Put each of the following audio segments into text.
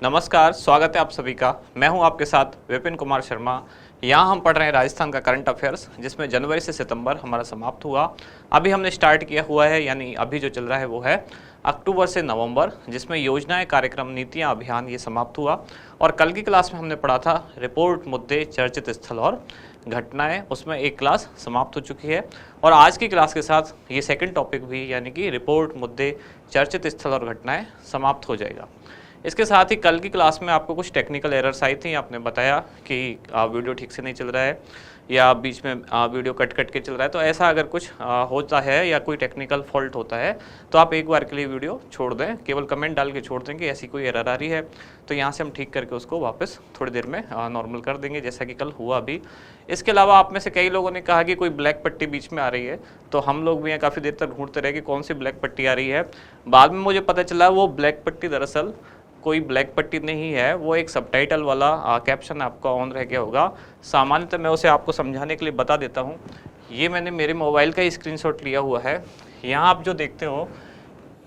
नमस्कार, स्वागत है आप सभी का। मैं हूं आपके साथ विपिन कुमार शर्मा। यहाँ हम पढ़ रहे हैं राजस्थान का करंट अफेयर्स, जिसमें जनवरी से सितंबर हमारा समाप्त हुआ। अभी हमने स्टार्ट किया हुआ है, यानी अभी जो चल रहा है वो है अक्टूबर से नवंबर, जिसमें योजनाएं, कार्यक्रम, नीतियां, अभियान ये समाप्त हुआ। और कल की क्लास में हमने पढ़ा था रिपोर्ट, मुद्दे, चर्चित स्थल और घटनाएं, उसमें एक क्लास समाप्त हो चुकी है। और आज की क्लास के साथ ये सेकंड टॉपिक भी, यानी कि रिपोर्ट, मुद्दे, चर्चित स्थल और घटनाएं समाप्त हो जाएगा। इसके साथ ही कल की क्लास में आपको कुछ टेक्निकल एरर्स आई थी। आपने बताया कि वीडियो ठीक से नहीं चल रहा है या बीच में वीडियो कट के चल रहा है। तो ऐसा अगर कुछ होता है या कोई टेक्निकल फॉल्ट होता है तो आप एक बार के लिए वीडियो छोड़ दें, केवल कमेंट डाल के छोड़ दें कि ऐसी कोई एरर आ रही है। तो यहाँ से हम ठीक करके उसको वापस थोड़ी देर में नॉर्मल कर देंगे, जैसा कि कल हुआ भी। इसके अलावा आप में से कई लोगों ने कहा कि कोई ब्लैक पट्टी बीच में आ रही है, तो हम लोग भी यहाँ काफ़ी देर तक ढूंढते रहे कि कौन सी ब्लैक पट्टी आ रही है। बाद में मुझे पता चला वो ब्लैक पट्टी दरअसल कोई ब्लैक पट्टी नहीं है, वो एक सबटाइटल वाला कैप्शन आपका ऑन रह गया होगा। सामान्यतः मैं उसे आपको समझाने के लिए बता देता हूँ। ये मैंने मेरे मोबाइल का स्क्रीनशॉट लिया हुआ है। यहाँ आप जो देखते हो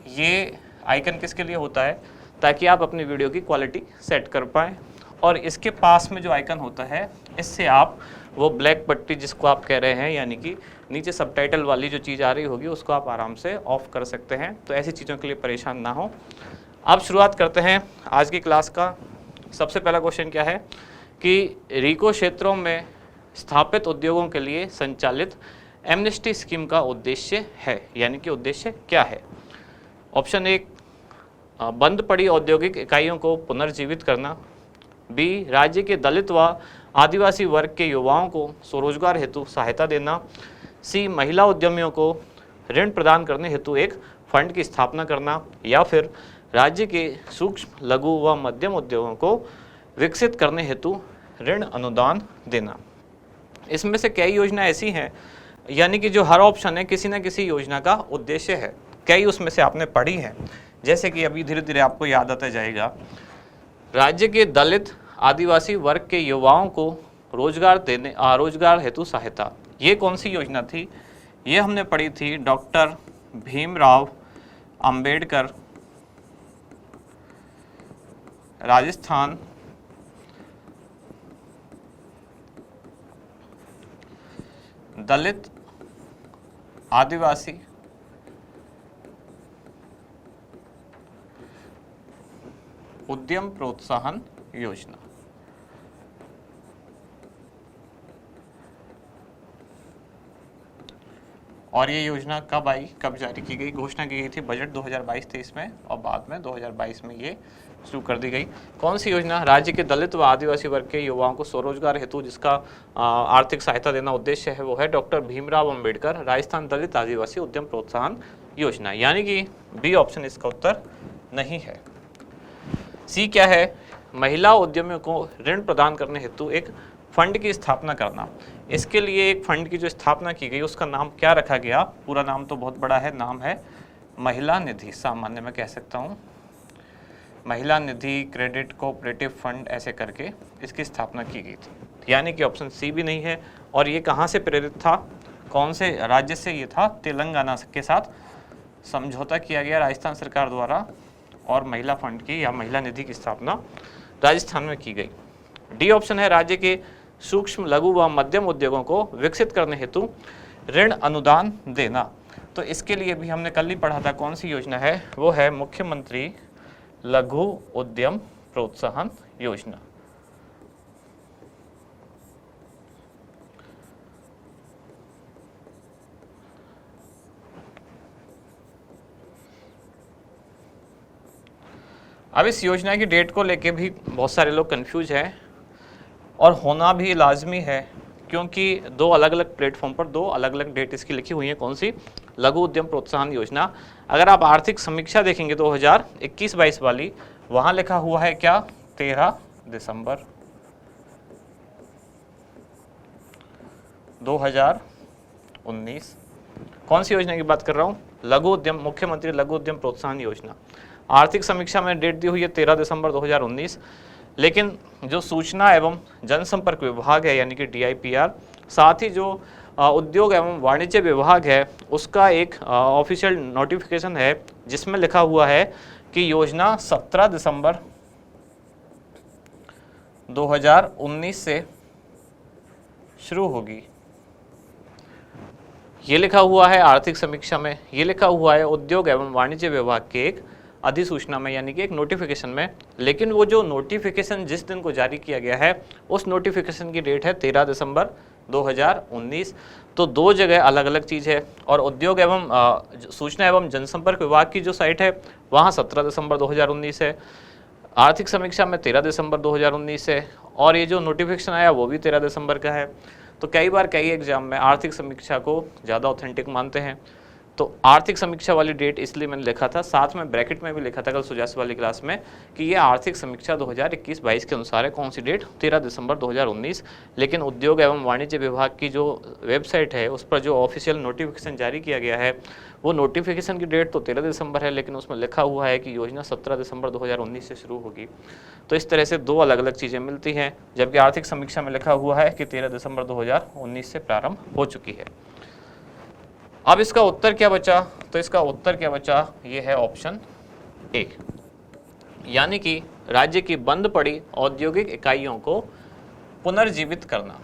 ये आइकन किसके लिए होता है, ताकि आप अपनी वीडियो की क्वालिटी सेट कर पाएँ। और इसके पास में जो आइकन होता है, इससे आप वो ब्लैक पट्टी जिसको आप कह रहे हैं, यानी कि नीचे सबटाइटल वाली जो चीज़ आ रही होगी, उसको आप आराम से ऑफ कर सकते हैं। तो ऐसी चीज़ों के लिए परेशान ना हो। अब शुरुआत करते हैं आज की क्लास का। सबसे पहला क्वेश्चन क्या है कि रीको क्षेत्रों में स्थापित उद्योगों के लिए संचालित एमनेस्टी स्कीम का उद्देश्य है, यानी कि उद्देश्य क्या है। ऑप्शन 1, बंद पड़ी औद्योगिक इकाइयों को पुनर्जीवित करना। बी, राज्य के दलित व आदिवासी वर्ग के युवाओं को स्वरोजगार हेतु सहायता देना। सी, महिला उद्यमियों को ऋण प्रदान करने हेतु एक फंड की स्थापना करना। या फिर राज्य के सूक्ष्म, लघु व मध्यम उद्योगों को विकसित करने हेतु ऋण अनुदान देना। इसमें से कई योजना ऐसी हैं, यानी कि जो हर ऑप्शन है किसी न किसी योजना का उद्देश्य है। कई उसमें से आपने पढ़ी है, जैसे कि अभी धीरे धीरे आपको याद आता जाएगा। राज्य के दलित आदिवासी वर्ग के युवाओं को रोजगार हेतु सहायता, ये कौन सी योजना थी? ये हमने पढ़ी थी डॉक्टर भीमराव अंबेडकर राजस्थान दलित आदिवासी उद्यम प्रोत्साहन योजना। और ये योजना कब आई, कब जारी की गई? घोषणा की गई थी बजट 2022-23 में, और बाद में 2022 में ये शुरू कर दी गई। कौन सी योजना? राज्य के दलित व आदिवासी वर्ग के युवाओं को स्वरोजगार हेतु जिसका आर्थिक सहायता देना उद्देश्य है, वो है डॉक्टर भीमराव अंबेडकर राजस्थान दलित आदिवासी उद्यम प्रोत्साहन योजना, यानी कि बी ऑप्शन इसका उत्तर नहीं है। सी क्या है? महिला उद्यमियों को ऋण प्रदान करने हेतु एक फंड की स्थापना करना। इसके लिए एक फंड की जो स्थापना की गई, उसका नाम क्या रखा गया? पूरा नाम तो बहुत बड़ा है, नाम है महिला निधि। सामान्य में कह सकता हूँ महिला निधि क्रेडिट कोऑपरेटिव फंड, ऐसे करके इसकी स्थापना की गई थी। यानी कि ऑप्शन सी भी नहीं है। और ये कहाँ से प्रेरित था, कौन से राज्य से? ये था तेलंगाना के साथ समझौता किया गया राजस्थान सरकार द्वारा, और महिला फंड की या महिला निधि की स्थापना राजस्थान में की गई। डी ऑप्शन है राज्य के सूक्ष्म, लघु व मध्यम उद्योगों को विकसित करने हेतु ऋण अनुदान देना। तो इसके लिए भी हमने कल ही पढ़ा था, कौन सी योजना है? वो है मुख्यमंत्री लघु उद्यम प्रोत्साहन योजना। अब इस योजना की डेट को लेके भी बहुत सारे लोग कंफ्यूज हैं, और होना भी लाजमी है, क्योंकि दो अलग अलग प्लेटफॉर्म पर दो अलग अलग डेट इसकी लिखी हुई है। कौन सी? लघु उद्यम प्रोत्साहन योजना। अगर आप आर्थिक समीक्षा देखेंगे 2021-22 वाली, वहाँ लिखा हुआ है क्या? 13 दिसंबर 2019। कौन सी योजना की बात कर रहा हूँ? लघु उद्यम, मुख्यमंत्री लघु उद्यम प्रोत्साहन योजना। आर्थिक समीक्षा में डेट दी हुई है 13 दिसंबर 2019। लेकिन जो सूचना एवं जनसंपर्क विभाग है, यानी कि DIPR, साथ ही जो उद्योग एवं वाणिज्य विभाग है, उसका एक ऑफिशियल नोटिफिकेशन है जिसमें लिखा हुआ है कि योजना 17 दिसंबर 2019 से शुरू होगी। ये लिखा हुआ है आर्थिक समीक्षा में, ये लिखा हुआ है उद्योग एवं वाणिज्य विभाग के एक अधिसूचना में यानी कि एक नोटिफिकेशन में। लेकिन वो जो नोटिफिकेशन जिस दिन को जारी किया गया है उस नोटिफिकेशन की डेट है 13 दिसंबर 2019। तो दो जगह अलग अलग चीज़ है। और उद्योग एवं सूचना एवं जनसंपर्क विभाग की जो साइट है वहाँ 17 दिसंबर 2019 है, आर्थिक समीक्षा में 13 दिसंबर 2019 है, और ये जो नोटिफिकेशन आया वो भी 13 दिसंबर का है। तो कई बार कई एग्जाम में आर्थिक समीक्षा को ज़्यादा ऑथेंटिक मानते हैं। तो आर्थिक समीक्षा वाली डेट इसलिए मैंने लिखा था, साथ में ब्रैकेट में भी लिखा था कल सुजास वाली क्लास में कि ये आर्थिक समीक्षा 2021-22 के अनुसार है। कौन सी डेट? 13 दिसंबर 2019। लेकिन उद्योग एवं वाणिज्य विभाग की जो वेबसाइट है उस पर जो ऑफिशियल नोटिफिकेशन जारी किया गया है वो नोटिफिकेशन की डेट तो 13 दिसंबर है, लेकिन उसमें लिखा हुआ है कि योजना 17 दिसंबर 2019 से शुरू होगी। तो इस तरह से दो अलग अलग चीज़ें मिलती हैं, जबकि आर्थिक समीक्षा में लिखा हुआ है कि 13 दिसंबर 2019 से प्रारंभ हो चुकी है। अब इसका उत्तर क्या बचा? तो इसका उत्तर क्या बचा? ये है ऑप्शन ए, यानी कि राज्य की बंद पड़ी औद्योगिक इकाइयों को पुनर्जीवित करना।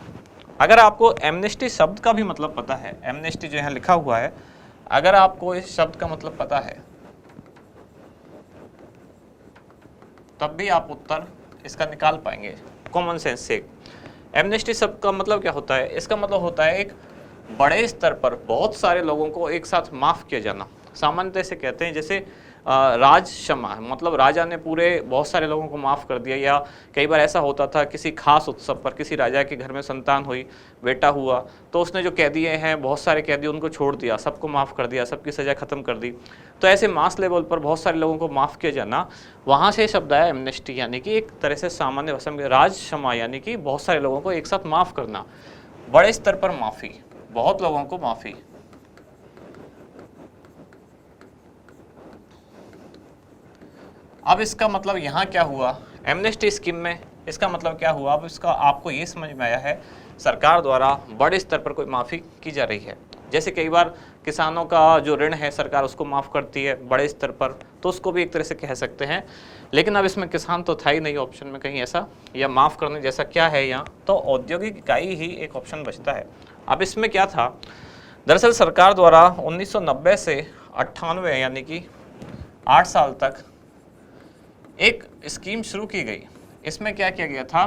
अगर आपको एमनेस्टी शब्द का भी मतलब पता है, एमनेस्टी जो यहाँ लिखा हुआ है, अगर आपको इस शब्द का मतलब पता है तब भी आप उत्तर इसका निकाल पाएंगे कॉमन सेंस से। एमनेस्टी शब्द का मतलब क्या होता है? इसका मतलब होता है एक बड़े स्तर पर बहुत सारे लोगों को एक साथ माफ़ किया जाना। सामान्यतः से कहते हैं जैसे राज क्षमा, मतलब राजा ने पूरे बहुत सारे लोगों को माफ़ कर दिया। या कई बार ऐसा होता था किसी खास उत्सव पर किसी राजा के घर में संतान हुई, बेटा हुआ, तो उसने जो कैदी हैं बहुत सारे कैदी उनको छोड़ दिया, सबको माफ़ कर दिया, सबकी सज़ा ख़त्म कर दी। तो ऐसे मास लेवल पर बहुत सारे लोगों को माफ़ किया जाना, वहाँ से शब्द आया एमनेस्टी, यानी कि एक तरह से सामान्य भाषा में राज क्षमा, यानी कि बहुत सारे लोगों को एक साथ माफ़ करना, बड़े स्तर पर माफ़ी, बहुत लोगों को माफ़ी। अब इसका मतलब यहाँ क्या हुआ एमनेस्टी स्कीम में? इसका मतलब क्या हुआ? अब इसका आपको ये समझ में आया है सरकार द्वारा बड़े स्तर पर कोई माफ़ी की जा रही है। जैसे कई बार किसानों का जो ऋण है सरकार उसको माफ़ करती है बड़े स्तर पर, तो उसको भी एक तरह से कह सकते हैं। लेकिन अब इसमें किसान तो था ही नहीं ऑप्शन में कहीं ऐसा, या माफ़ करने जैसा क्या है यहाँ, तो औद्योगिक इकाई ही एक ऑप्शन बचता है। अब इसमें क्या था? दरअसल सरकार द्वारा 1990 से 98 यानी कि 8 साल तक एक स्कीम शुरू की गई। इसमें क्या किया गया था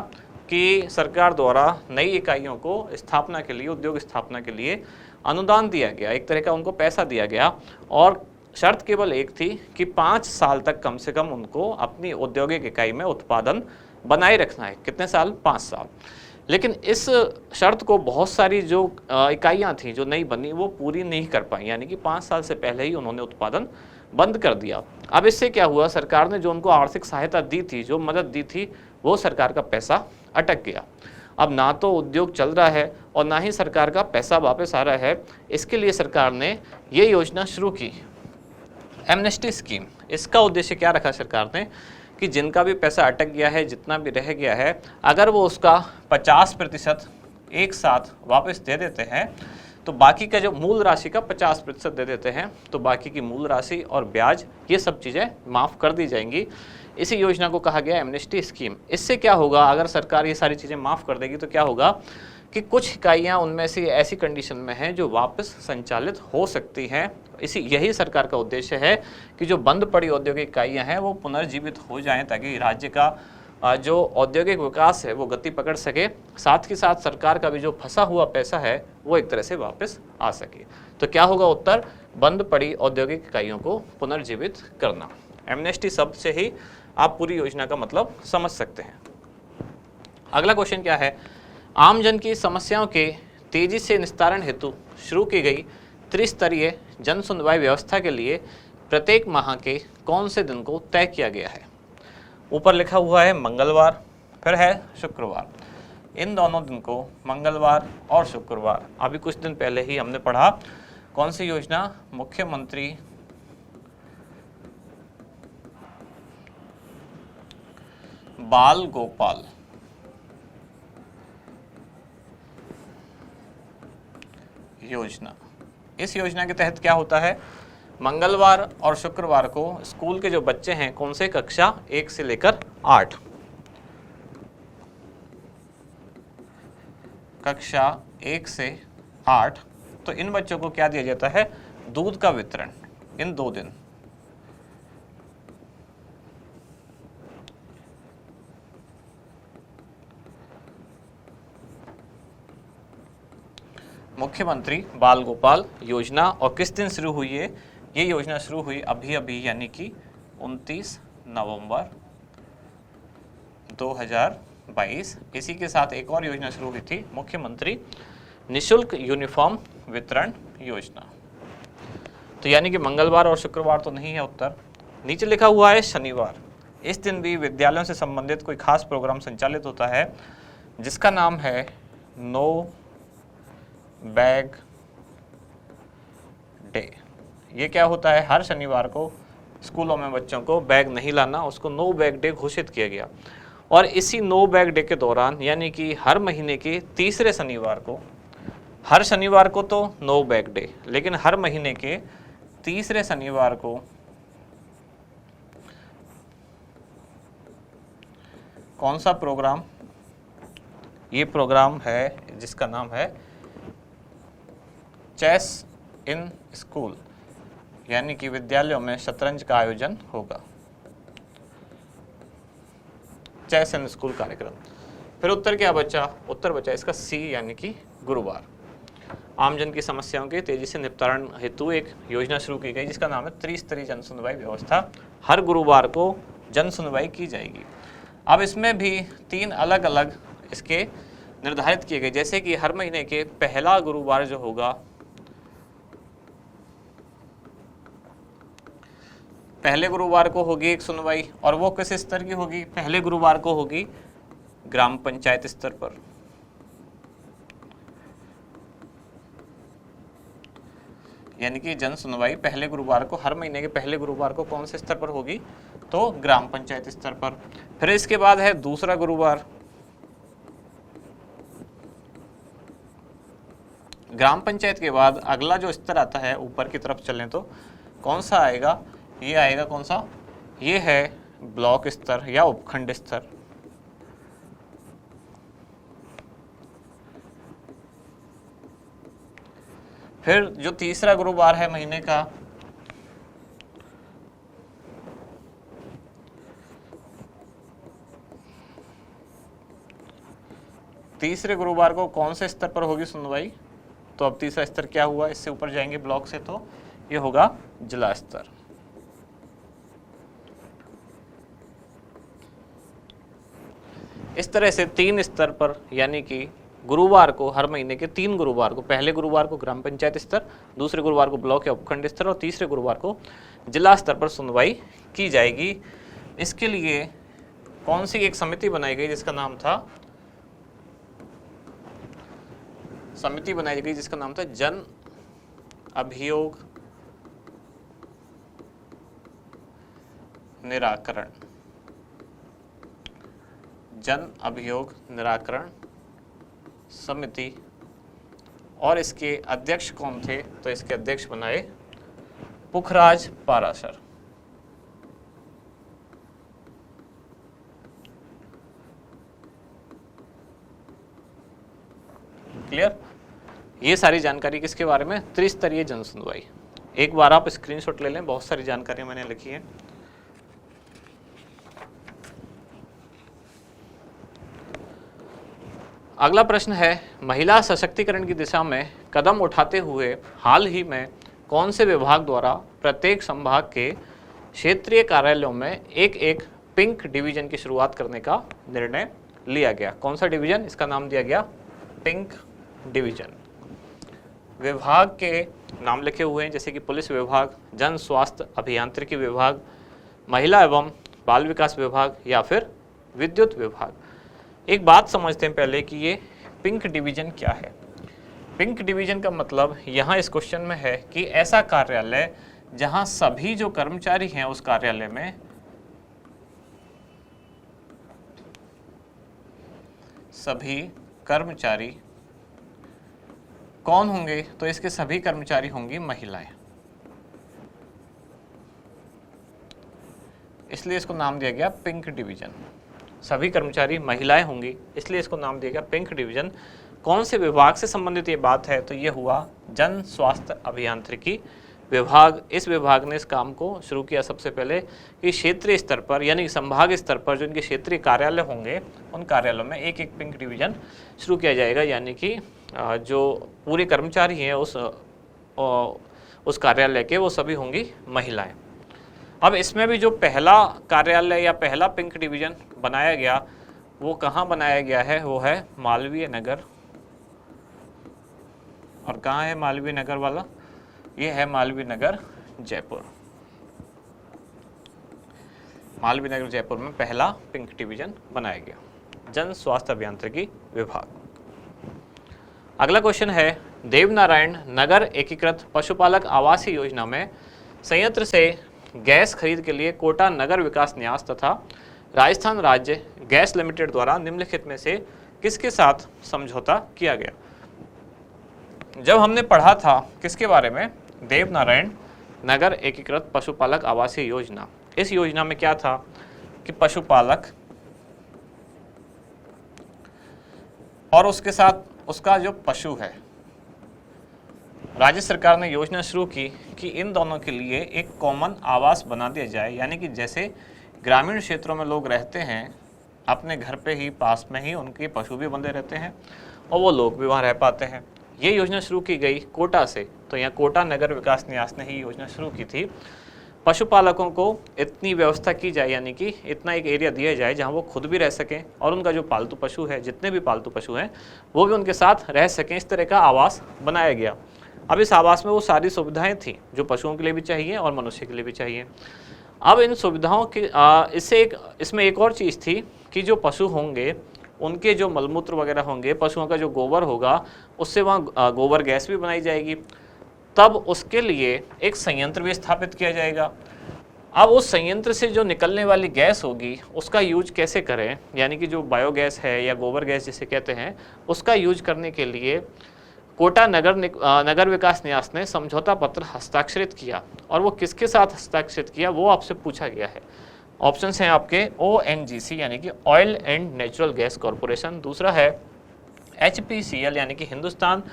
कि सरकार द्वारा नई इकाइयों को स्थापना के लिए, उद्योग स्थापना के लिए अनुदान दिया गया, एक तरह का उनको पैसा दिया गया, और शर्त केवल एक थी कि 5 साल तक कम से कम उनको अपनी औद्योगिक इकाई में उत्पादन बनाए रखना है। कितने साल? 5 साल। लेकिन इस शर्त को बहुत सारी जो इकाइयाँ थी जो नई बनी वो पूरी नहीं कर पाई, यानी कि 5 साल से पहले ही उन्होंने उत्पादन बंद कर दिया। अब इससे क्या हुआ? सरकार ने जो उनको आर्थिक सहायता दी थी, जो मदद दी थी, वो सरकार का पैसा अटक गया। अब ना तो उद्योग चल रहा है और ना ही सरकार का पैसा वापस आ रहा है। इसके लिए सरकार ने ये योजना शुरू की, एमनेस्टी स्कीम। इसका उद्देश्य क्या रखा सरकार ने कि जिनका भी पैसा अटक गया है, जितना भी रह गया है, अगर वो उसका 50% एक साथ वापस दे देते हैं तो बाकी का जो मूल राशि का 50% दे देते हैं, तो बाकी की मूल राशि और ब्याज ये सब चीज़ें माफ़ कर दी जाएंगी। इसी योजना को कहा गया एमनेस्टी स्कीम। इससे क्या होगा? अगर सरकार ये सारी चीज़ें माफ़ कर देगी तो क्या होगा कि कुछ इकाइयाँ उनमें से ऐसी कंडीशन में हैं जो वापस संचालित हो सकती हैं। यही सरकार का उद्देश्य है कि जो बंद पड़ी औद्योगिक इकाइयाँ हैं वो पुनर्जीवित हो जाएं, ताकि राज्य का जो औद्योगिक विकास है वो गति पकड़ सके, साथ ही साथ सरकार का भी जो फंसा हुआ पैसा है वो एक तरह से वापस आ सके। तो क्या होगा उत्तर? बंद पड़ी औद्योगिक इकाइयों को पुनर्जीवित करना। एमनेस्टी शब्द से ही आप पूरी योजना का मतलब समझ सकते हैं। अगला क्वेश्चन क्या है? आमजन की समस्याओं के तेजी से निस्तारण हेतु शुरू की गई त्रिस्तरीय जन सुनवाई व्यवस्था के लिए प्रत्येक माह के कौन से दिन को तय किया गया है? ऊपर लिखा हुआ है मंगलवार, फिर है शुक्रवार। इन दोनों दिन को मंगलवार और शुक्रवार, अभी कुछ दिन पहले ही हमने पढ़ा कौन सी योजना? मुख्यमंत्री बाल गोपाल योजना। इस योजना के तहत क्या होता है? मंगलवार और शुक्रवार को स्कूल के जो बच्चे हैं, कौन से? कक्षा 1 से लेकर 8, कक्षा 1 से 8, तो इन बच्चों को क्या दिया जाता है, दूध का वितरण इन 2 दिन। मुख्यमंत्री बाल गोपाल योजना, और किस दिन शुरू हुई है, ये योजना शुरू हुई अभी अभी यानी कि 29 नवंबर 2022। इसी के साथ एक और योजना शुरू हुई थी, मुख्यमंत्री निशुल्क यूनिफॉर्म वितरण योजना। तो यानी कि मंगलवार और शुक्रवार तो नहीं है उत्तर। नीचे लिखा हुआ है शनिवार। इस दिन भी विद्यालयों से संबंधित कोई खास प्रोग्राम संचालित होता है जिसका नाम है नो बैग डे। ये क्या होता है, हर शनिवार को स्कूलों में बच्चों को बैग नहीं लाना, उसको नो बैग डे घोषित किया गया। और इसी नो बैग डे के दौरान यानी कि हर महीने के तीसरे शनिवार को, हर शनिवार को तो नो बैग डे, लेकिन हर महीने के तीसरे शनिवार को कौन सा प्रोग्राम, ये प्रोग्राम है जिसका नाम है चेस इन स्कूल, यानी कि विद्यालयों में शतरंज का आयोजन होगा। चेस इन स्कूल कार्यक्रम। फिर उत्तर क्या बचा, उत्तर बचा इसका सी यानी कि गुरुवार। आमजन की समस्याओं के तेजी से निपटारण हेतु एक योजना शुरू की गई जिसका नाम है त्रिस्तरीय जन सुनवाई व्यवस्था। हर गुरुवार को जन सुनवाई की जाएगी। अब इसमें भी 3 अलग अलग इसके निर्धारित किए गए, जैसे कि हर महीने के पहला गुरुवार जो होगा, पहले गुरुवार को होगी एक सुनवाई, और वो किस स्तर की होगी, पहले गुरुवार को होगी ग्राम पंचायत स्तर पर। यानी कि जन सुनवाई पहले गुरुवार को, हर महीने के पहले गुरुवार को कौन से स्तर पर होगी, तो ग्राम पंचायत स्तर पर। फिर इसके बाद है दूसरा गुरुवार। ग्राम पंचायत के बाद अगला जो स्तर आता है, ऊपर की तरफ चलें तो कौन सा आएगा, ये आएगा कौन सा, ये है ब्लॉक स्तर या उपखंड स्तर। फिर जो तीसरा गुरुवार है महीने का, तीसरे गुरुवार को कौन से स्तर पर होगी सुनवाई, तो अब तीसरा स्तर क्या हुआ, इससे ऊपर जाएंगे ब्लॉक से तो ये होगा जिला स्तर। इस तरह से 3 स्तर पर, यानी कि गुरुवार को, हर महीने के 3 गुरुवार को, पहले गुरुवार को ग्राम पंचायत स्तर, दूसरे गुरुवार को ब्लॉक या उपखंड स्तर, और तीसरे गुरुवार को जिला स्तर पर सुनवाई की जाएगी। इसके लिए कौन सी एक समिति बनाई गई जिसका नाम था, समिति बनाई गई जिसका नाम था जन अभियोग निराकरण, जन अभियोग निराकरण समिति। और इसके अध्यक्ष कौन थे, तो इसके अध्यक्ष बनाए पुखराज पाराशर। क्लियर। ये सारी जानकारी किसके बारे में, त्रिस्तरीय जन सुनवाई। एक बार आप स्क्रीनशॉट ले लें, बहुत सारी जानकारी मैंने लिखी है। अगला प्रश्न है, महिला सशक्तिकरण की दिशा में कदम उठाते हुए हाल ही में कौन से विभाग द्वारा प्रत्येक संभाग के क्षेत्रीय कार्यालयों में एक पिंक डिवीजन की शुरुआत करने का निर्णय लिया गया। कौन सा डिवीजन, इसका नाम दिया गया पिंक डिवीजन। विभाग के नाम लिखे हुए हैं, जैसे कि पुलिस विभाग, जन स्वास्थ्य अभियांत्रिकी विभाग, महिला एवं बाल विकास विभाग, या फिर विद्युत विभाग। एक बात समझते हैं पहले कि ये पिंक डिवीजन क्या है। पिंक डिवीजन का मतलब यहाँ इस क्वेश्चन में है कि ऐसा कार्यालय जहाँ सभी जो कर्मचारी हैं उस कार्यालय में सभी कर्मचारी कौन होंगे, तो इसके सभी कर्मचारी होंगी महिलाएं, इसलिए इसको नाम दिया गया पिंक डिवीजन। सभी कर्मचारी महिलाएं होंगी, इसलिए इसको नाम दिया गया पिंक डिवीजन। कौन से विभाग से संबंधित ये बात है, तो ये हुआ जन स्वास्थ्य अभियांत्रिकी विभाग। इस विभाग ने इस काम को शुरू किया सबसे पहले कि क्षेत्रीय स्तर पर यानी संभाग स्तर पर जो इनके क्षेत्रीय कार्यालय होंगे उन कार्यालयों में एक एक पिंक डिवीजन शुरू किया जाएगा, यानी कि जो पूरे कर्मचारी हैं उस कार्यालय के वो सभी होंगी महिलाएं। अब इसमें भी जो पहला कार्यालय या पहला पिंक डिवीजन बनाया गया वो कहाँ बनाया गया है, वो है मालवीय नगर। और कहाँ है मालवीय नगर वाला, ये है मालवीय नगर जयपुर। मालवीय नगर जयपुर में पहला पिंक डिवीजन बनाया गया, जन स्वास्थ्य अभियांत्रिकी विभाग। अगला क्वेश्चन है, देवनारायण नगर एकीकृत पशुपालक आवासीय योजना में संयंत्र से गैस खरीद के लिए कोटा नगर विकास न्यास तथा राजस्थान राज्य गैस लिमिटेड द्वारा निम्नलिखित में से किसके साथ समझौता किया गया। जब हमने पढ़ा था किसके बारे में, देवनारायण नगर एकीकृत पशुपालक आवासीय योजना, इस योजना में क्या था कि पशुपालक और उसके साथ उसका जो पशु है, राज्य सरकार ने योजना शुरू की कि इन दोनों के लिए एक कॉमन आवास बना दिया जाए, यानी कि जैसे ग्रामीण क्षेत्रों में लोग रहते हैं अपने घर पे ही पास में ही उनके पशु भी बंधे रहते हैं और वो लोग भी वहाँ रह पाते हैं। ये योजना शुरू की गई कोटा से, तो यहाँ कोटा नगर विकास न्यास ने ही योजना शुरू की थी। पशुपालकों को इतनी व्यवस्था की जाए, यानी कि इतना एक एरिया दिया जाए जहाँ वो खुद भी रह सकें और उनका जो पालतू पशु है, जितने भी पालतू पशु हैं वो भी उनके साथ रह सकें। इस तरह का आवास बनाया गया। अब इस आवास में वो सारी सुविधाएं थी जो पशुओं के लिए भी चाहिए और मनुष्य के लिए भी चाहिए। अब इन सुविधाओं के इसमें एक और चीज़ थी कि जो पशु होंगे उनके जो मलमूत्र वगैरह होंगे, पशुओं का जो गोबर होगा, उससे वहाँ गोबर गैस भी बनाई जाएगी। तब उसके लिए एक संयंत्र भी स्थापित किया जाएगा। अब उस संयंत्र से जो निकलने वाली गैस होगी उसका यूज कैसे करें, यानी कि जो बायोगैस है या गोबर गैस जिसे कहते हैं, उसका यूज करने के लिए कोटा नगर विकास न्यास ने समझौता पत्र हस्ताक्षरित किया। और वो किसके साथ हस्ताक्षरित किया वो आपसे पूछा गया है। ऑप्शंस हैं आपके ONGC यानी कि oil and natural gas corporation, दूसरा है HPCL यानी कि हिंदुस्तान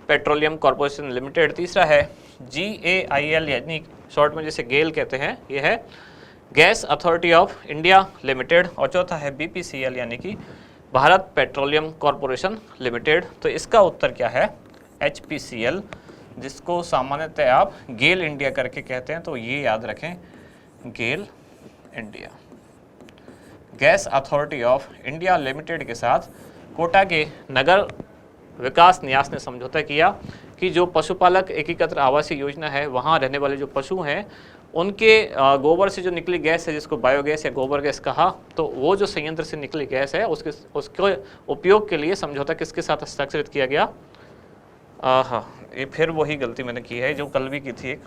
पेट्रोलियम कॉरपोरेशन लिमिटेड, तीसरा है GAIL यानी शॉर्ट में जैसे गेल कहते हैं, ये है gas authority of India limited, और चौथा है BPCL यानी कि भारत पेट्रोलियम कॉरपोरेशन लिमिटेड। तो इसका उत्तर क्या है, HPCL, जिसको सामान्यतः आप गेल इंडिया करके कहते हैं, तो ये याद रखें, GAIL India. Gas authority of India limited के साथ कोटा के नगर विकास न्यास ने समझौता किया कि जो पशुपालक एकीकृत आवासीय योजना है वहाँ रहने वाले जो पशु हैं उनके गोबर से जो निकली गैस है, जिसको बायोगैस या गोबर गैस कहा, तो वो जो संयंत्र से निकली गैस है उसके उपयोग के लिए समझौता किसके साथ हस्ताक्षरित किया गया। हाँ, ये फिर वही गलती मैंने की है जो कल भी की थी एक,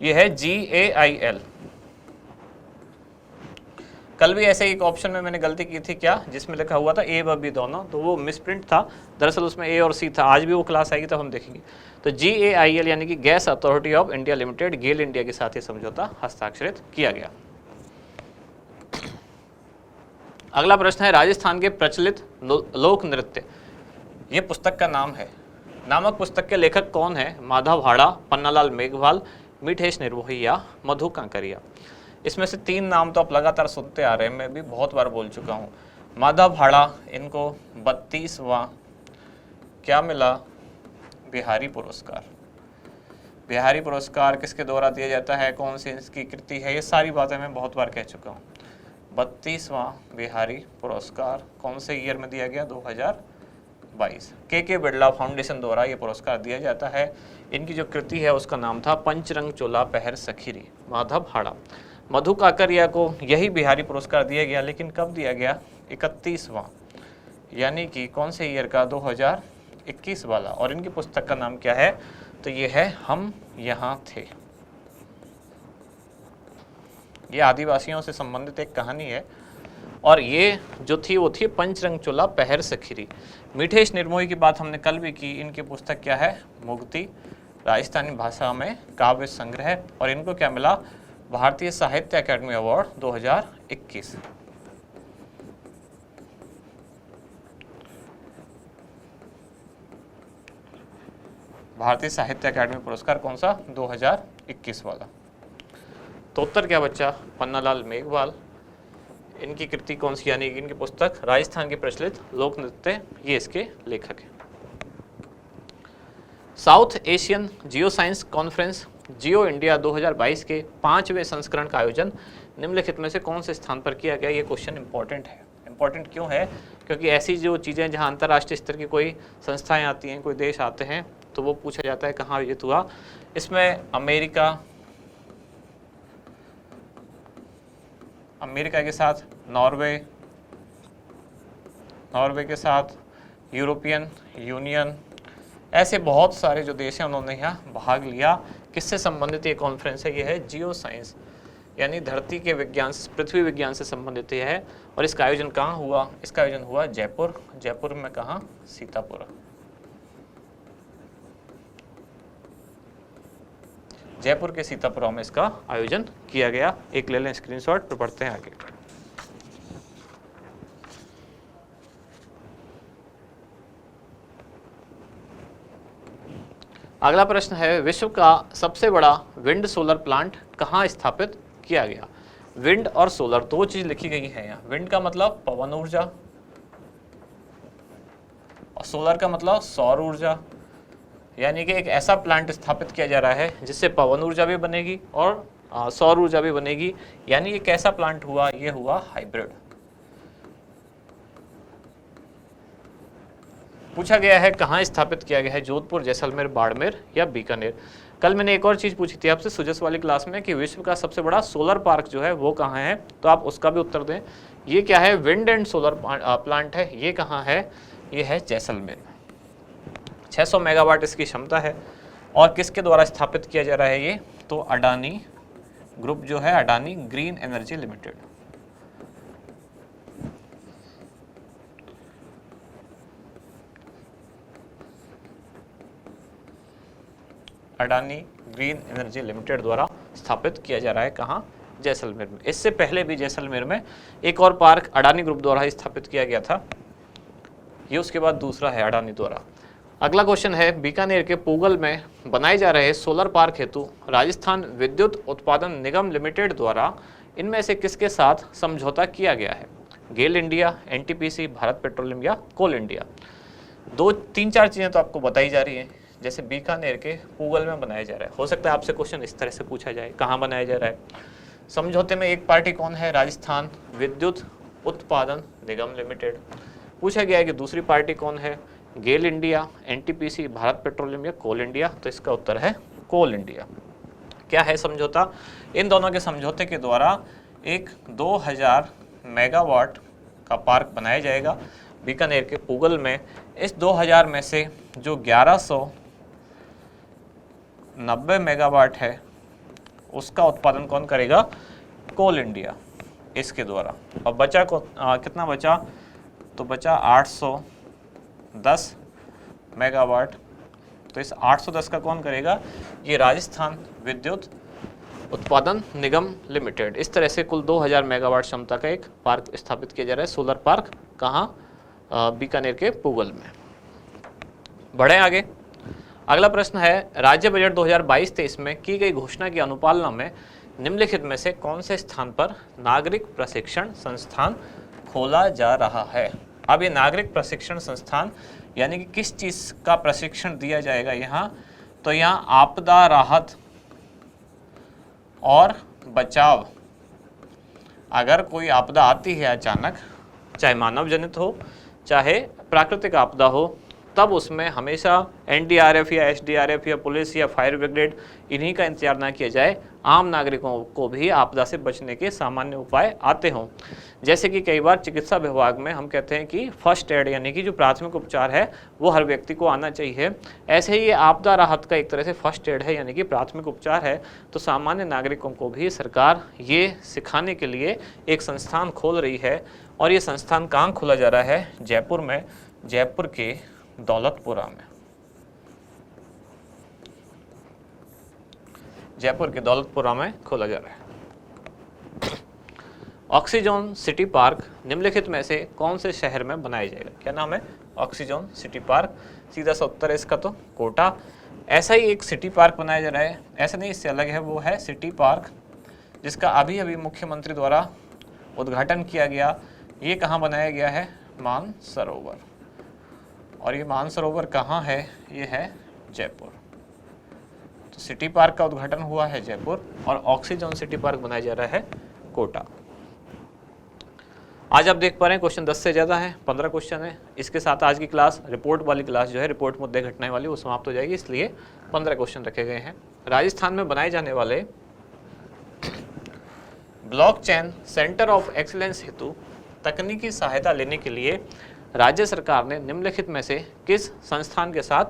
ये है GAIL। कल भी ऐसे एक ऑप्शन में मैंने गलती की थी क्या, जिसमें लिखा हुआ था A व B दोनों, तो वो मिसप्रिंट था, दरअसल उसमें A और C था। आज भी वो क्लास आएगी तब हम देखेंगे। तो GAIL यानी कि gas authority of India limited, GAIL India के साथ ये समझौता हस्ताक्षरित किया गया। अगला प्रश्न है, राजस्थान के प्रचलित लोक नृत्य, ये पुस्तक का नाम है, नामक पुस्तक के लेखक कौन है। माधव हाड़ा, पन्नालाल मेघवाल, मिठेश निर्मोही या मधु कांकरिया। इसमें से तीन नाम तो आप लगातार सुनते आ रहे हैं, मैं भी बहुत बार बोल चुका हूँ। माधव हाड़ा, इनको 32वां क्या मिला, बिहारी पुरस्कार। बिहारी पुरस्कार किसके द्वारा दिया जाता है, कौन सी इसकी कृति है, ये सारी बातें मैं बहुत बार कह चुका हूँ। 32वां बिहारी पुरस्कार कौन से ईयर में दिया गया, 2022। के बिरला फाउंडेशन द्वारा ये पुरस्कार दिया जाता है। इनकी जो कृति है उसका नाम था पंचरंग चोला पहर सखीरी, माधव हाड़ा। मधु काकरिया को यही बिहारी पुरस्कार दिया गया, लेकिन कब दिया गया, 31वां, यानी कि कौन से ईयर का, 2021 वाला। और इनकी पुस्तक का नाम क्या है, तो ये है हम यहाँ थे। ये आदिवासियों से संबंधित एक कहानी है और ये जो थी वो थी पंचरंग चोला पहर सखीरी। मिठेश निर्मोही की बात हमने कल भी की। इनकी पुस्तक क्या है, मुक्ति, राजस्थानी भाषा में काव्य संग्रह, और इनको क्या मिला, भारतीय साहित्य अकादमी अवार्ड 2021। भारतीय साहित्य अकादमी पुरस्कार कौन सा? 2021 वाला। तो उत्तर क्या बच्चा? पन्नालाल मेघवाल। इनकी कृति कौन सी, यानी इनकी पुस्तक राजस्थान के प्रचलित लोक नृत्य, ये इसके लेखक हैं। South Asian geo science conference geo India 2022 के 5वें संस्करण का आयोजन निम्नलिखित में से कौन से स्थान पर किया गया? ये क्वेश्चन इंपॉर्टेंट है। इंपॉर्टेंट क्यों है? क्योंकि ऐसी जो चीज़ें जहां अंतर्राष्ट्रीय स्तर की कोई संस्थाएं आती हैं, कोई देश आते हैं, तो वो पूछा जाता है कहाँ आयोजित हुआ। इसमें अमेरिका के साथ नॉर्वे के साथ यूरोपियन यूनियन, ऐसे बहुत सारे जो देश हैं उन्होंने यहाँ भाग लिया। किससे संबंधित ये कॉन्फ्रेंस है? ये है जियो साइंस, यानी धरती के विज्ञान, पृथ्वी विज्ञान से संबंधित ये है। और इसका आयोजन कहाँ हुआ? इसका आयोजन हुआ जयपुर में। कहाँ? सीतापुर। जयपुर के सीतापुर में इसका आयोजन किया गया। एक ले लें स्क्रीनशॉट, फिर पढ़ते हैं आगे। अगला प्रश्न है, विश्व का सबसे बड़ा विंड सोलर प्लांट कहाँ स्थापित किया गया? विंड और सोलर दो चीज लिखी गई है यहाँ। विंड का मतलब पवन ऊर्जा और सोलर का मतलब सौर ऊर्जा, यानी कि एक ऐसा प्लांट स्थापित किया जा रहा है जिससे पवन ऊर्जा भी बनेगी और सौर ऊर्जा भी बनेगी। यानी ये कैसा प्लांट हुआ? ये हुआ हाइब्रिड। पूछा गया है कहाँ स्थापित किया गया है? जोधपुर, जैसलमेर, बाड़मेर या बीकानेर। कल मैंने एक और चीज़ पूछी थी आपसे सुजस वाली क्लास में कि विश्व का सबसे बड़ा सोलर पार्क जो है वो कहाँ है, तो आप उसका भी उत्तर दें। ये क्या है? विंड एंड सोलर प्लांट है। ये कहाँ है? ये है जैसलमेर में। 600 मेगावाट इसकी क्षमता है। और किसके द्वारा स्थापित किया जा रहा है ये? तो अडानी ग्रुप जो है, Adani green energy limited. Adani green energy limited द्वारा स्थापित किया जा रहा है। कहाँ? जैसलमेर में। इससे पहले भी जैसलमेर में एक और पार्क अडानी ग्रुप द्वारा ही स्थापित किया गया था। ये उसके बाद दूसरा है अडानी द्वारा। अगला क्वेश्चन है, बीकानेर के पूगल में बनाए जा रहे सोलर पार्क हेतु राजस्थान विद्युत उत्पादन निगम लिमिटेड द्वारा इनमें से किसके साथ समझौता किया गया है? गेल इंडिया, एनटीपीसी, भारत पेट्रोलियम या कोल इंडिया। 2-3-4 चीज़ें तो आपको बताई जा रही हैं। जैसे बीकानेर के पूगल में बनाया जा रहा है, हो सकता है आपसे क्वेश्चन इस तरह से पूछा जाए, कहाँ बनाया जा रहा है? समझौते में एक पार्टी कौन है? राजस्थान विद्युत उत्पादन निगम लिमिटेड। पूछा गया है कि दूसरी पार्टी कौन है? गेल इंडिया, एनटीपीसी, भारत पेट्रोलियम या कोल इंडिया। तो इसका उत्तर है कोल इंडिया। क्या है समझौता? इन दोनों के समझौते के द्वारा एक 2000 मेगावाट का पार्क बनाया जाएगा बीकानेर के पूगल में। इस 2000 में से जो 1190 मेगावाट है उसका उत्पादन कौन करेगा? कोल इंडिया, इसके द्वारा। और बचा कितना बचा? तो बचा 810 मेगावाट। तो इस 810 का कौन करेगा? ये राजस्थान विद्युत उत्पादन निगम लिमिटेड। इस तरह से कुल 2000 मेगावाट क्षमता का एक पार्क स्थापित किया जा रहा है, सोलर पार्क। कहाँ? बीकानेर के पूगल में। बढ़े आगे। अगला प्रश्न है, राज्य बजट 2022-23 में की गई घोषणा की अनुपालना में निम्नलिखित में से कौन से स्थान पर नागरिक प्रशिक्षण संस्थान खोला जा रहा है? अब ये नागरिक प्रशिक्षण संस्थान यानी कि किस चीज़ का प्रशिक्षण दिया जाएगा यहाँ? तो यहाँ आपदा राहत और बचाव। अगर कोई आपदा आती है अचानक, चाहे मानव जनित हो चाहे प्राकृतिक आपदा हो, तब उसमें हमेशा एनडीआरएफ या एसडीआरएफ या पुलिस या फायर ब्रिगेड इन्हीं का इंतजार ना किया जाए। आम नागरिकों को भी आपदा से बचने के सामान्य उपाय आते हों। जैसे कि कई बार चिकित्सा विभाग में हम कहते हैं कि फर्स्ट एड यानी कि जो प्राथमिक उपचार है वो हर व्यक्ति को आना चाहिए। ऐसे ही ये आपदा राहत का एक तरह से फर्स्ट एड है यानी कि प्राथमिक उपचार है। तो सामान्य नागरिकों को भी सरकार ये सिखाने के लिए एक संस्थान खोल रही है। और ये संस्थान कहाँ खोला जा रहा है? जयपुर में, जयपुर के दौलतपुरा में। जयपुर के दौलतपुरा में खोला जा रहा है। ऑक्सीजोन सिटी पार्क निम्नलिखित में से कौन से शहर में बनाया जाएगा? क्या नाम है? Oxyzone city park. सीधा सा उत्तर है इसका तो कोटा। ऐसा ही एक सिटी पार्क बनाया जा रहा है, ऐसा नहीं इससे अलग है, वो है सिटी पार्क, जिसका अभी अभी मुख्यमंत्री द्वारा उद्घाटन किया गया। ये कहाँ बनाया गया है? मानसरोवर। और ये मानसरोवर कहाँ है? ये है जयपुर। तो सिटी पार्क का उद्घाटन हुआ है जयपुर और ऑक्सीजन सिटी पार्क बनाया जा रहा है कोटा। आज आप देख पा रहे हैं क्वेश्चन 10 से ज़्यादा है, 15 क्वेश्चन है। इसके साथ आज की क्लास, रिपोर्ट वाली क्लास जो है, रिपोर्ट मुद्दे घटनाएं वाली, वो समाप्त हो जाएगी, इसलिए 15 क्वेश्चन रखे गए हैं। राजस्थान में बनाए जाने वाले ब्लॉकचेन सेंटर ऑफ एक्सीलेंस हेतु तकनीकी सहायता लेने के लिए राज्य सरकार ने निम्नलिखित में से किस संस्थान के साथ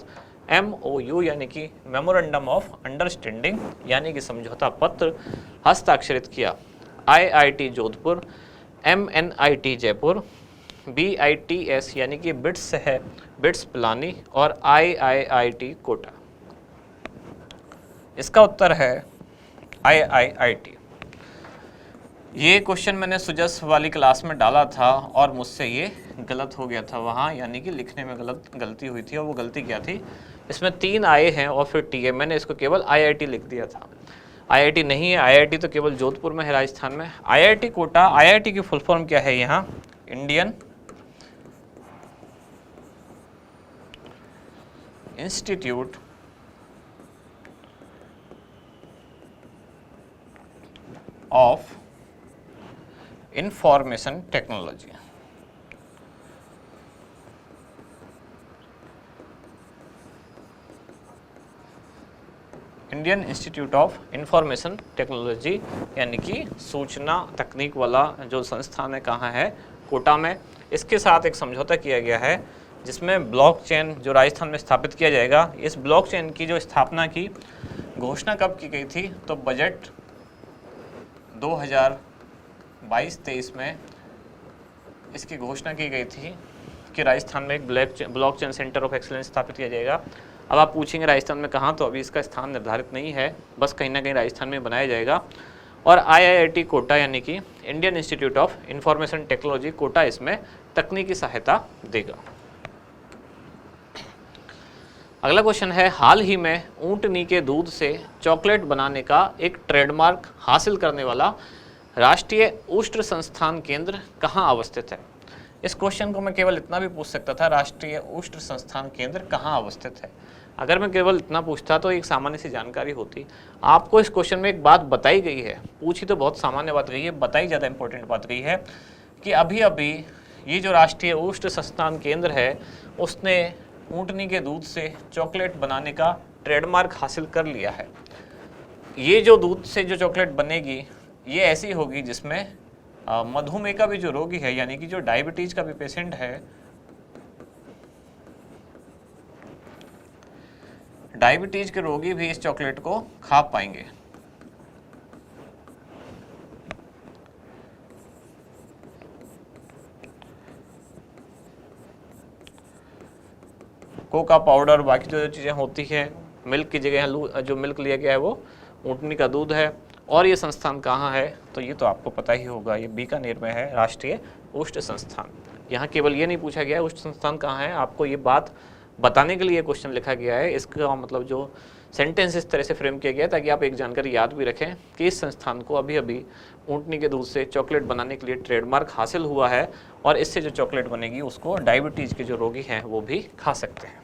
MOU यानी कि मेमोरेंडम ऑफ अंडरस्टैंडिंग यानी कि समझौता पत्र हस्ताक्षरित किया? IIT Jodhpur, MNIT Jaipur, BITS यानी कि बिट्स है, बिट्स पिलानी, और IIIT कोटा। इसका उत्तर है IIIT। ये क्वेश्चन मैंने सुजस वाली क्लास में डाला था और मुझसे ये गलत हो गया था वहाँ, यानी कि लिखने में गलती हुई थी। और वो गलती क्या थी? इसमें 3 आए हैं और फिर टी है, मैंने इसको केवल IIT लिख दिया था। IIT नहीं है, IIT तो केवल जोधपुर में है राजस्थान में। IIT कोटा, IIT की फुल फॉर्म क्या है यहाँ? Indian institute of information technology. Indian institute of information technology यानी कि सूचना तकनीक वाला जो संस्थान है, कहाँ है? कोटा में। इसके साथ एक समझौता किया गया है जिसमें ब्लॉकचेन जो राजस्थान में स्थापित किया जाएगा। इस ब्लॉकचेन की जो स्थापना की घोषणा कब की गई थी? तो बजट 2022-23 में इसकी घोषणा की गई थी कि राजस्थान में एक ब्लॉकचेन सेंटर ऑफ एक्सीलेंस स्थापित किया जाएगा। अब आप पूछेंगे राजस्थान में कहाँ? तो अभी इसका स्थान निर्धारित नहीं है, बस कहीं ना कहीं राजस्थान में बनाया जाएगा। और IIT कोटा यानी कि Indian institute of information technology Kota इसमें तकनीकी सहायता देगा। अगला क्वेश्चन है, हाल ही में ऊंटनी के दूध से चॉकलेट बनाने का एक ट्रेडमार्क हासिल करने वाला राष्ट्रीय उष्ण संस्थान केंद्र कहाँ अवस्थित है? इस क्वेश्चन को मैं केवल इतना भी पूछ सकता था, राष्ट्रीय उष्ण संस्थान केंद्र कहाँ अवस्थित है। अगर मैं केवल इतना पूछता तो एक सामान्य सी जानकारी होती। आपको इस क्वेश्चन में एक बात बताई गई है, पूछी तो बहुत सामान्य बात गई है, बताई ज़्यादा इंपॉर्टेंट बात गई है कि अभी अभी ये जो राष्ट्रीय उष्ण संस्थान केंद्र है उसने ऊँटनी के दूध से चॉकलेट बनाने का ट्रेडमार्क हासिल कर लिया है। ये जो दूध से जो चॉकलेट बनेगी ये ऐसी होगी जिसमें मधुमेह का भी जो रोगी है, यानी कि जो डायबिटीज का भी पेशेंट है, डायबिटीज के रोगी भी इस चॉकलेट को खा पाएंगे। कोका पाउडर, बाकी जो चीज़ें होती हैं, मिल्क की जगह जो मिल्क लिया गया है वो ऊँटनी का दूध है। और ये संस्थान कहाँ है? तो ये तो आपको पता ही होगा, ये बीकानेर में है, राष्ट्रीय उष्ण संस्थान। यहाँ केवल ये नहीं पूछा गया है उष्ण संस्थान कहाँ है, आपको ये बात बताने के लिए क्वेश्चन लिखा गया है। इसका मतलब जो सेंटेंस इस तरह से फ्रेम किया गया है ताकि आप एक जानकारी याद भी रखें कि इस संस्थान को अभी अभी ऊँटनी के दूध से चॉकलेट बनाने के लिए ट्रेडमार्क हासिल हुआ है और इससे जो चॉकलेट बनेगी उसको डायबिटीज़ के जो रोगी हैं वो भी खा सकते हैं।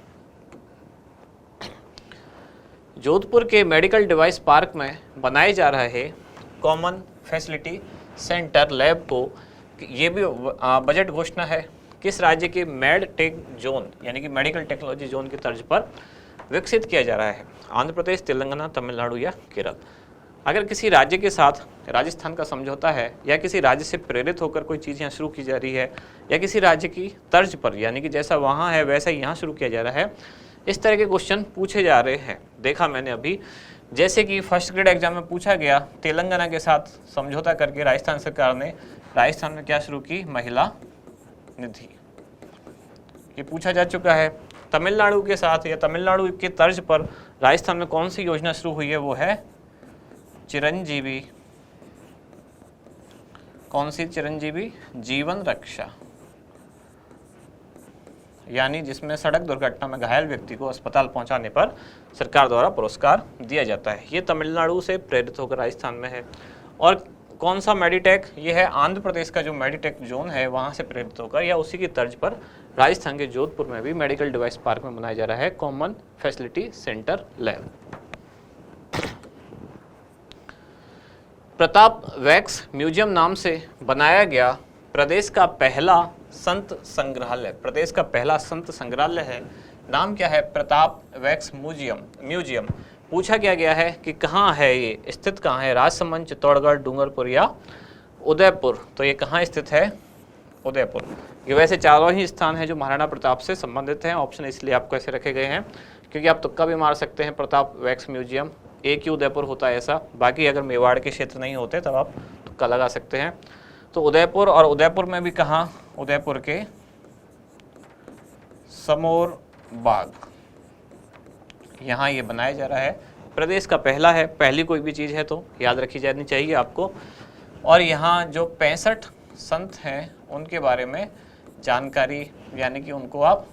जोधपुर के मेडिकल डिवाइस पार्क में बनाए जा रहे कॉमन फैसिलिटी सेंटर लैब को ये भी बजट घोषणा है किस राज्य के मेड टेक जोन यानी कि मेडिकल टेक्नोलॉजी जोन की तर्ज पर विकसित किया जा रहा है? आंध्र प्रदेश, तेलंगाना, तमिलनाडु या केरल। अगर किसी राज्य के साथ राजस्थान का समझौता है या किसी राज्य से प्रेरित होकर कोई चीज़ यहाँ शुरू की जा रही है या किसी राज्य की तर्ज पर यानी कि जैसा वहाँ है वैसा यहाँ शुरू किया जा रहा है, इस तरह के क्वेश्चन पूछे जा रहे हैं। देखा मैंने अभी, जैसे कि फर्स्ट ग्रेड एग्जाम में पूछा गया, तेलंगाना के साथ समझौता करके राजस्थान सरकार ने राजस्थान में क्या शुरू की? महिला निधि। ये पूछा जा चुका है। तमिलनाडु के साथ या तमिलनाडु के तर्ज पर राजस्थान में कौन सी योजना शुरू हुई है? वो है चिरंजीवी। कौन सी चिरंजीवी? जीवन रक्षा। यानी जिसमें सड़क दुर्घटना में घायल व्यक्ति को अस्पताल पहुंचाने पर सरकार द्वारा पुरस्कार दिया जाता है। ये तमिलनाडु से प्रेरित होकर राजस्थान में है। और कौन सा मेडिटेक, ये है आंध्र प्रदेश का जो मेडिटेक जोन है वहाँ से प्रेरित होकर या उसी की तर्ज पर राजस्थान के जोधपुर में भी मेडिकल डिवाइस पार्क में बनाया जा रहा है common facility centre lab. Pratap wax museum नाम से बनाया गया प्रदेश का पहला संत संग्रहालय, प्रदेश का पहला संत संग्रहालय है, नाम क्या है? Pratap wax museum. पूछा क्या गया है कि कहाँ है ये, स्थित कहाँ है? राजसमंद, चित्तौड़गढ़, डूंगरपुर या उदयपुर? तो ये कहाँ स्थित है? उदयपुर। ये वैसे चारों ही स्थान हैं जो महाराणा प्रताप से संबंधित हैं। ऑप्शन इसलिए आपको ऐसे रखे गए हैं क्योंकि आप तुक्का भी मार सकते हैं। प्रताप वैक्स म्यूजियम एक ही उदयपुर होता है ऐसा, बाकी अगर मेवाड़ के क्षेत्र नहीं होते तब आप तुक्का लगा सकते हैं। तो उदयपुर, और उदयपुर में भी कहाँ? उदयपुर के समोर बाग, यहाँ ये बनाया जा रहा है। प्रदेश का पहला है, पहली कोई भी चीज़ है तो याद रखी जानी चाहिए आपको। और यहाँ जो 65 संत हैं उनके बारे में जानकारी, यानी कि उनको आप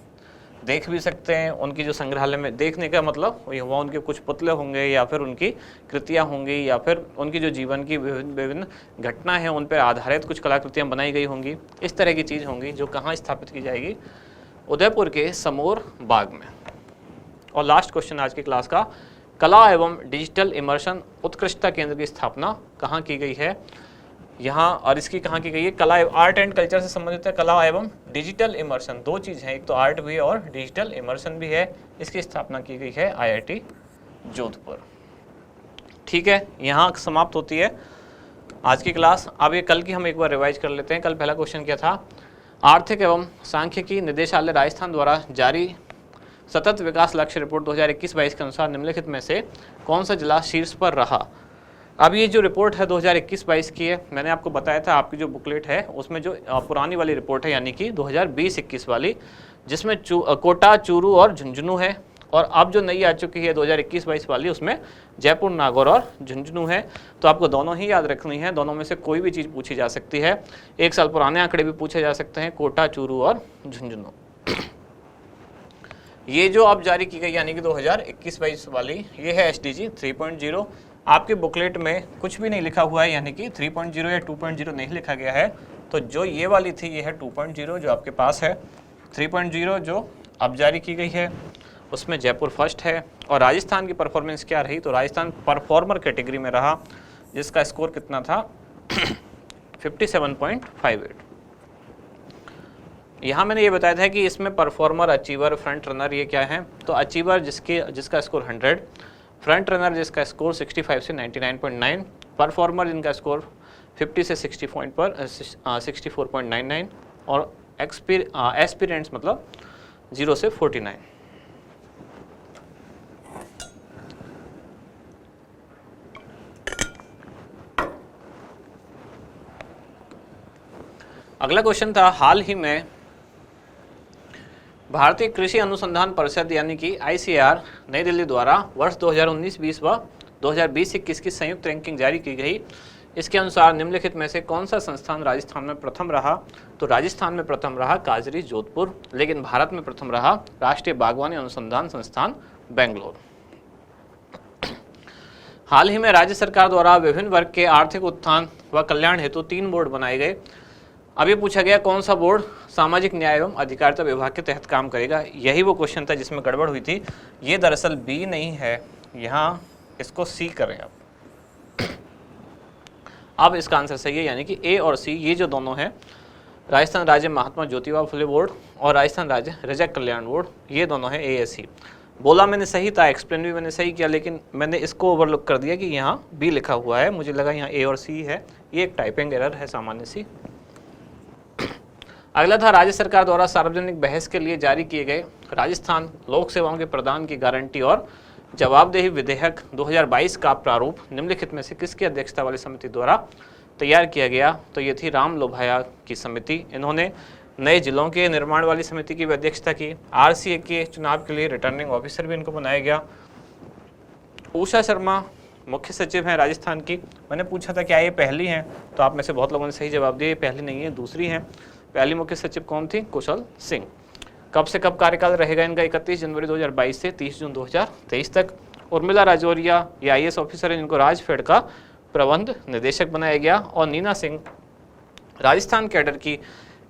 देख भी सकते हैं। उनकी जो संग्रहालय में देखने का मतलब वहाँ उनके कुछ पुतले होंगे या फिर उनकी कृतियाँ होंगी या फिर उनकी जो जीवन की विभिन्न घटना है उन पर आधारित कुछ कलाकृतियाँ बनाई गई होंगी। इस तरह की चीज़ होंगी जो कहाँ स्थापित की जाएगी? उदयपुर के समोर बाग में। और लास्ट क्वेश्चन आज की क्लास का, कला एवं डिजिटल इमर्शन उत्कृष्टता केंद्र की स्थापना कहाँ की गई है? यहाँ, और इसकी कहाँ की गई है? कला, आर्ट एंड कल्चर से संबंधित है। कला एवं डिजिटल इमर्शन, दो चीज़ हैं, एक तो आर्ट भी है और डिजिटल इमर्शन भी है। इसकी स्थापना की गई है IIT जोधपुर। ठीक है, यहाँ समाप्त होती है आज की क्लास। अब ये कल की हम एक बार रिवाइज कर लेते हैं। कल पहला क्वेश्चन क्या था? आर्थिक एवं सांख्यिकी निदेशालय राजस्थान द्वारा जारी सतत विकास लक्ष्य रिपोर्ट 2021-22 के अनुसार निम्नलिखित में से कौन सा जिला शीर्ष पर रहा? अब ये जो रिपोर्ट है 2021-22 की है, मैंने आपको बताया था आपकी जो बुकलेट है उसमें जो पुरानी वाली रिपोर्ट है यानी कि 2020-21 वाली, जिसमें कोटा, चूरू और झुंझुनू है। और अब जो नई आ चुकी है 2021-22 वाली, उसमें जयपुर, नागौर और झुंझुनू है। तो आपको दोनों ही याद रखनी है, दोनों में से कोई भी चीज़ पूछी जा सकती है। एक साल पुराने आंकड़े भी पूछे जा सकते हैं, कोटा, चूरू और झुंझुनू। ये जो अब जारी की गई यानी कि 2021-22 वाली, ये है SDG 3.0। आपके बुकलेट में कुछ भी नहीं लिखा हुआ है, यानी कि 3.0 या 2.0 नहीं लिखा गया है। तो जो ये वाली थी ये है 2.0 जो आपके पास है। 3.0 जो अब जारी की गई है उसमें जयपुर फर्स्ट है। और राजस्थान की परफॉर्मेंस क्या रही? तो राजस्थान परफॉर्मर कैटेगरी में रहा, जिसका स्कोर कितना था? 57.58। यहाँ मैंने ये बताया था कि इसमें परफॉर्मर, अचीवर, फ्रंट रनर ये क्या है? तो अचीवर जिसका स्कोर 100, फ्रंट रनर जिसका स्कोर 65 से 99.9, परफॉर्मर जिनका स्कोर 50 से 64.99 और एस्पिरेंट्स मतलब 0 से 49। अगला क्वेश्चन था, हाल ही में भारतीय कृषि अनुसंधान परिषद यानी कि ICAR नई दिल्ली द्वारा वर्ष 2019-20 व 2020-21 की संयुक्त रैंकिंग जारी की गई। इसके अनुसार निम्नलिखित में से कौन सा संस्थान राजस्थान में प्रथम रहा? तो राजस्थान में प्रथम रहा काजरी जोधपुर, लेकिन भारत में प्रथम रहा राष्ट्रीय बागवानी अनुसंधान संस्थान बेंगलोर। हाल ही में राज्य सरकार द्वारा विभिन्न वर्ग के आर्थिक उत्थान व कल्याण हेतु 3 बोर्ड बनाए गए। अभी पूछा गया कौन सा बोर्ड सामाजिक न्याय एवं अधिकारिता विभाग के तहत काम करेगा। यही वो क्वेश्चन था जिसमें गड़बड़ हुई थी। ये दरअसल बी नहीं है, यहाँ इसको सी करें आप। अब इसका आंसर सही है, यानी कि ए और सी ये जो दोनों हैं, राजस्थान राज्य महात्मा ज्योतिबा फुले बोर्ड और राजस्थान राज्य रजक कल्याण बोर्ड, ये दोनों हैं ASC। बोला मैंने सही था, एक्सप्लेन भी मैंने सही किया, लेकिन मैंने इसको ओवरलुक कर दिया कि यहाँ बी लिखा हुआ है, मुझे लगा यहाँ ए और सी है। ये एक टाइपिंग एरर है सामान्य सी। अगला था, राज्य सरकार द्वारा सार्वजनिक बहस के लिए जारी किए गए राजस्थान लोक सेवाओं के प्रदान की गारंटी और जवाबदेही विधेयक 2022 का प्रारूप निम्नलिखित में से किसकी अध्यक्षता वाली समिति द्वारा तैयार किया गया? तो ये थी राम लोभाया की समिति। इन्होंने नए जिलों के निर्माण वाली समिति की भी अध्यक्षता की। RCA के चुनाव के लिए रिटर्निंग ऑफिसर भी इनको बनाया गया। उषा शर्मा मुख्य सचिव हैं राजस्थान की। मैंने पूछा था क्या ये पहली हैं, तो आप में से बहुत लोगों ने सही जवाब दिया, ये पहली नहीं है, दूसरी हैं। पहली मुख्य सचिव कौन थी? कुशल सिंह। कब से कब कार्यकाल रहेगा इनका? 31 जनवरी 2022 से 30 जून 2023 तक। उर्मिला राजौरिया ये IAS ऑफिसर है जिनको राजफेड का प्रबंध निदेशक बनाया गया। और नीना सिंह राजस्थान कैडर की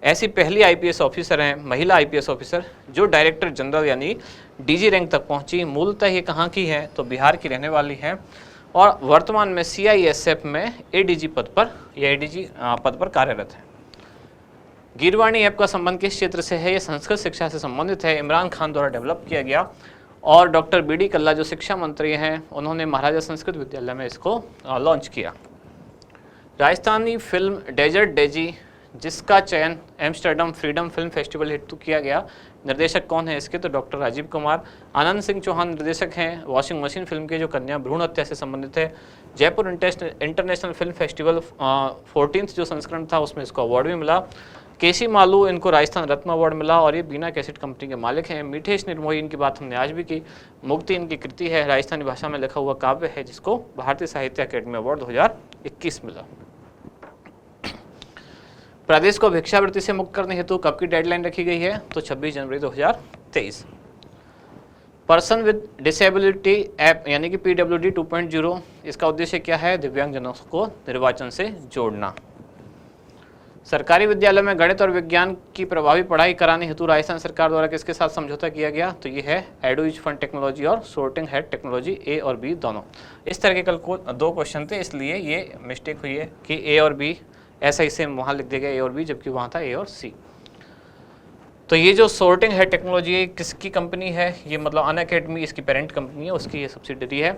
ऐसी पहली IPS ऑफिसर हैं, महिला IPS ऑफिसर, जो डायरेक्टर जनरल यानी DG रैंक तक पहुंची। मूलतः ये कहाँ की है? तो बिहार की रहने वाली हैं और वर्तमान में CISF में ADG पद पर या ADG पद पर कार्यरत है। गीरवाणी ऐप का संबंध किस क्षेत्र से है? ये संस्कृत शिक्षा से संबंधित है, इमरान खान द्वारा डेवलप किया गया। और डॉक्टर BD कल्ला जो शिक्षा मंत्री हैं, उन्होंने महाराजा संस्कृत विद्यालय में इसको लॉन्च किया। राजस्थानी फिल्म डेजर्ट डेजी जिसका चयन एम्स्टर्डम फ्रीडम फिल्म फेस्टिवल हेतु किया गया, निर्देशक कौन है इसके? तो डॉक्टर राजीव कुमार। आनंद सिंह चौहान निर्देशक हैं वॉशिंग मशीन फिल्म के, जो कन्या भ्रूण हत्या से संबंधित है। Jaipur international film festival 14th जो संस्करण था उसमें इसको अवार्ड भी मिला। केसी मालू इनको राजस्थान रत्न अवार्ड मिला और ये बीना कैसेट कंपनी के मालिक हैं। मिठेश निर्मोही इनकी बात हमने आज भी की। मुक्ति इनकी कृति है, राजस्थानी भाषा में लिखा हुआ काव्य है जिसको भारतीय साहित्य अकेडमी अवार्ड 2021 मिला। प्रदेश को भिक्षावृत्ति से मुक्त करने हेतु कब की डेडलाइन रखी गई है? तो 26 जनवरी 2023। पर्सन विद डिसेबिलिटी ऐप यानी कि PWD 2.0 इसका उद्देश्य क्या है? दिव्यांगजनों को निर्वाचन से जोड़ना। सरकारी विद्यालय में गणित और विज्ञान की प्रभावी पढ़ाई कराने हेतु राजस्थान सरकार द्वारा किसके साथ समझौता किया गया? तो ये है एडुइज फंड टेक्नोलॉजी और सोर्टिंग हेड टेक्नोलॉजी, A और B दोनों। इस तरह के कल को 2 क्वेश्चन थे, इसलिए ये मिस्टेक हुई है कि A और B ऐसा ही सेम वहाँ लिख दिया गया A और B, जबकि वहाँ था A और C। तो ये जो सोर्टिंग हेड टेक्नोलॉजी किसकी कंपनी है? ये मतलब अनअकैडमी इसकी पेरेंट कंपनी है, उसकी ये सब्सिडरी है।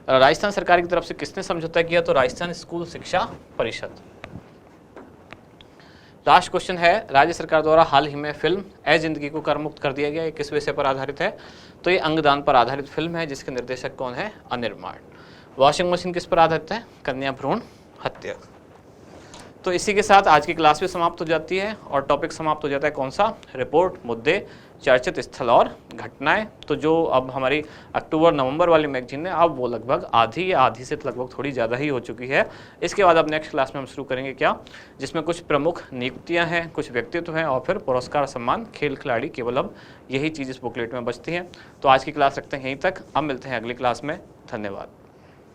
राजस्थान सरकार की तरफ से किसने समझौता किया? तो राजस्थान स्कूल शिक्षा परिषद। लास्ट क्वेश्चन है, राज्य सरकार द्वारा हाल ही में फिल्म ए जिंदगी को कर मुक्त कर दिया गया, ये किस विषय पर आधारित है? तो ये अंगदान पर आधारित फिल्म है जिसके निर्देशक कौन है? अनिर्माण। वॉशिंग मशीन किस पर आधारित है? कन्या भ्रूण हत्या। तो इसी के साथ आज की क्लास भी समाप्त हो जाती है और टॉपिक समाप्त हो जाता है कौन सा? रिपोर्ट, मुद्दे, चर्चित स्थल और घटनाएं। तो जो अब हमारी अक्टूबर-नवंबर वाली मैगजीन है, अब वो लगभग आधी या आधी से लगभग थोड़ी ज़्यादा ही हो चुकी है। इसके बाद अब नेक्स्ट क्लास में हम शुरू करेंगे क्या, जिसमें कुछ प्रमुख नियुक्तियां हैं, कुछ व्यक्तित्व हैं और फिर पुरस्कार, सम्मान, खेल खिलाड़ी। केवल अब यही चीज़ इस बुकलेट में बचती है। तो आज की क्लास रखते हैं यहीं तक, अब मिलते हैं अगली क्लास में। धन्यवाद।